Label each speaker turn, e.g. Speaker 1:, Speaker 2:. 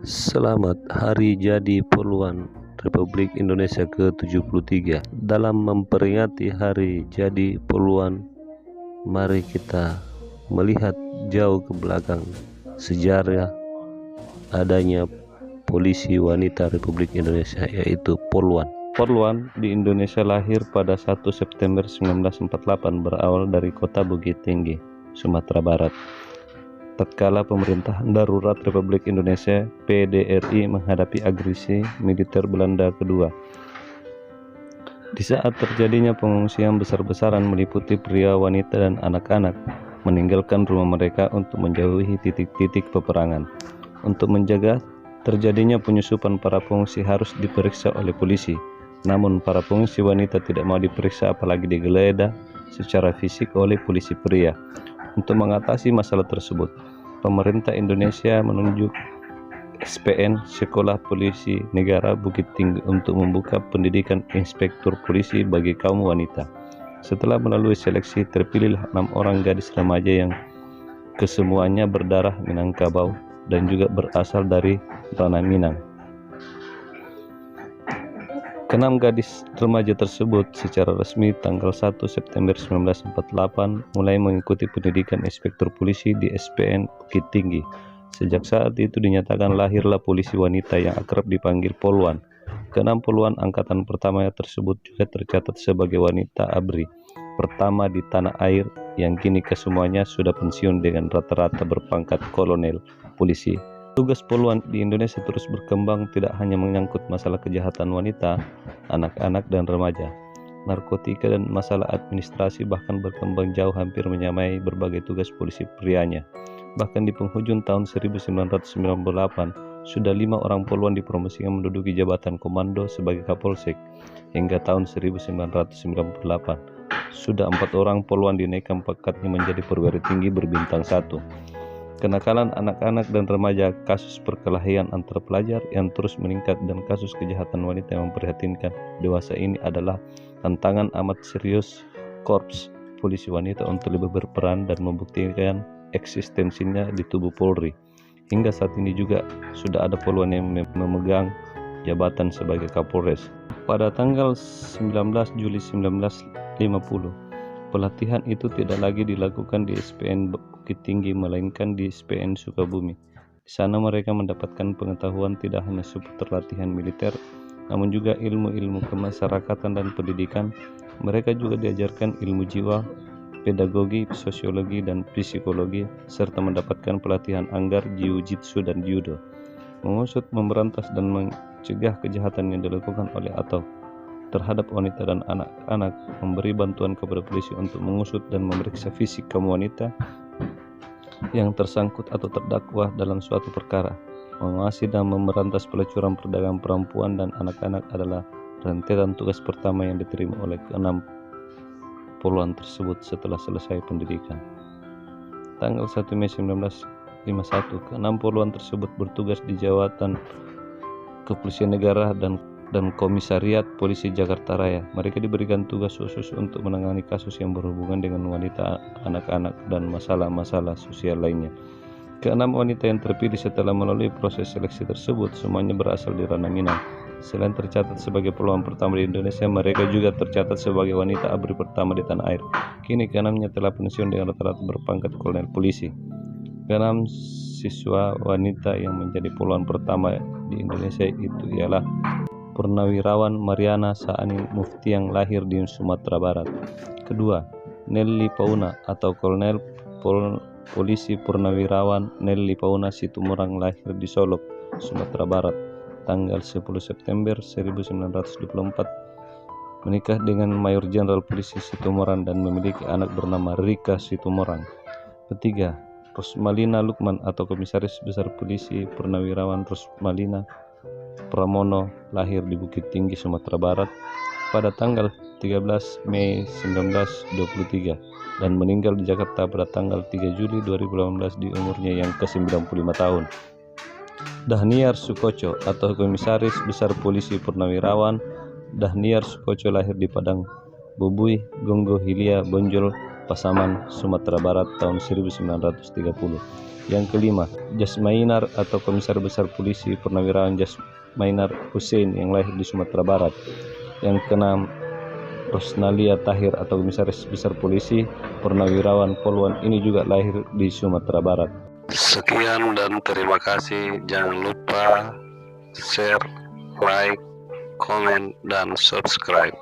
Speaker 1: Selamat Hari Jadi Poluan Republik Indonesia ke-73. Dalam memperingati Hari Jadi Poluan, mari kita melihat jauh ke belakang sejarah adanya polisi wanita Republik Indonesia, yaitu Poluan. Poluan di Indonesia lahir pada 1 September 1948, berawal dari kota Bukit Tinggi, Sumatera Barat. Tatkala pemerintahan darurat Republik Indonesia PDRI menghadapi agresi militer Belanda kedua. Di saat terjadinya pengungsian besar-besaran meliputi pria, wanita, dan anak-anak meninggalkan rumah mereka untuk menjauhi titik-titik peperangan. Untuk menjaga terjadinya penyusupan, para pengungsi harus diperiksa oleh polisi. Namun para pengungsi wanita tidak mau diperiksa, apalagi digeledah secara fisik oleh polisi pria. Untuk mengatasi masalah tersebut, pemerintah Indonesia menunjuk SPN Sekolah Polisi Negara Bukit Tinggi untuk membuka pendidikan inspektur polisi bagi kaum wanita. Setelah melalui seleksi, terpilihlah 6 orang gadis remaja yang kesemuanya berdarah Minangkabau dan juga berasal dari tanah Minang. Keenam gadis remaja tersebut secara resmi tanggal 1 September 1948 mulai mengikuti pendidikan inspektur polisi di SPN Bukit Tinggi. Sejak saat itu dinyatakan lahirlah polisi wanita yang akrab dipanggil Poluan. Keenam Poluan angkatan pertama tersebut juga tercatat sebagai wanita ABRI pertama di tanah air, yang kini kesemuanya sudah pensiun dengan rata-rata berpangkat kolonel polisi. Tugas Poluan di Indonesia terus berkembang, tidak hanya menyangkut masalah kejahatan wanita, anak-anak, dan remaja. Narkotika dan masalah administrasi bahkan berkembang jauh, hampir menyamai berbagai tugas polisi prianya. Bahkan di penghujung tahun 1998, sudah 5 orang Poluan dipromosikan menduduki jabatan komando sebagai Kapolsek. Hingga tahun 1998, sudah 4 orang Poluan dinaikkan pangkatnya menjadi perwira tinggi berbintang 1. Kenakalan anak-anak dan remaja, kasus perkelahian antar pelajar yang terus meningkat, dan kasus kejahatan wanita yang memprihatinkan dewasa ini adalah tantangan amat serius Korps Polisi Wanita untuk lebih berperan dan membuktikan eksistensinya di tubuh Polri. Hingga saat ini juga sudah ada Poluan yang memegang jabatan sebagai Kapolres. Pada tanggal 19 Juli 1950, pelatihan itu tidak lagi dilakukan di SPN Bukit Tinggi, melainkan di SPN Sukabumi. Di sana mereka mendapatkan pengetahuan tidak hanya seputar latihan militer, namun juga ilmu-ilmu kemasyarakatan dan pendidikan. Mereka juga diajarkan ilmu jiwa, pedagogi, sosiologi, dan psikologi, serta mendapatkan pelatihan anggar, jiu-jitsu, dan judo. Mengusut, memberantas, dan mencegah kejahatan yang dilakukan oleh atau terhadap wanita dan anak-anak, memberi bantuan kepada polisi untuk mengusut dan memeriksa fisik kaum wanita yang tersangkut atau terdakwa dalam suatu perkara. Mengawasi dan memberantas pelacuran perdagangan perempuan dan anak-anak adalah rentetan tugas pertama yang diterima oleh keenam Poluan tersebut setelah selesai pendidikan. Tanggal 1 Mei 1951, keenam Poluan tersebut bertugas di Jawatan Kepolisian Negara dan Komisariat Polisi Jakarta Raya. Mereka diberikan tugas khusus untuk menangani kasus yang berhubungan dengan wanita, anak-anak, dan masalah-masalah sosial lainnya. Keenam wanita yang terpilih setelah melalui proses seleksi tersebut semuanya berasal di ranah Minang. Selain tercatat sebagai Poluan pertama di Indonesia, mereka juga tercatat sebagai wanita ABRI pertama di tanah air. Kini keenamnya telah pensiun dengan rata-rata berpangkat kolonel polisi. Keenam siswa wanita yang menjadi Poluan pertama di Indonesia itu ialah Purnawirawan Mariana Saani Mufti yang lahir di Sumatera Barat. Kedua, Nelly Pauna atau Kolonel Polisi Purnawirawan Nelly Pauna Situmorang, lahir di Solok, Sumatera Barat, tanggal 10 September 1924. Menikah dengan Mayor Jenderal Polisi Situmorang dan memiliki anak bernama Rika Situmorang. Ketiga, Rosmalina Lukman atau Komisaris Besar Polisi Purnawirawan Rosmalina Pramono, lahir di Bukit Tinggi, Sumatera Barat pada tanggal 13 Mei 1923 dan meninggal di Jakarta pada tanggal 3 Juli 2018 di umurnya yang ke-95 tahun. Dhaniar Sukoco atau Komisaris Besar Polisi Purnawirawan Dhaniar Sukoco, lahir di Padang Bubui, Gonggo Hilia, Bonjol, Pasaman, Sumatera Barat tahun 1930. Yang kelima, Jasmainar atau Komisaris Besar Polisi Purnawirawan Jasmainar Hussein yang lahir di Sumatera Barat. Yang keenam, Rosnalia Tahir atau Komisaris Besar Polisi Purnawirawan Poluan, ini juga lahir di Sumatera Barat.
Speaker 2: Sekian dan terima kasih. Jangan lupa share, like, komen, dan subscribe.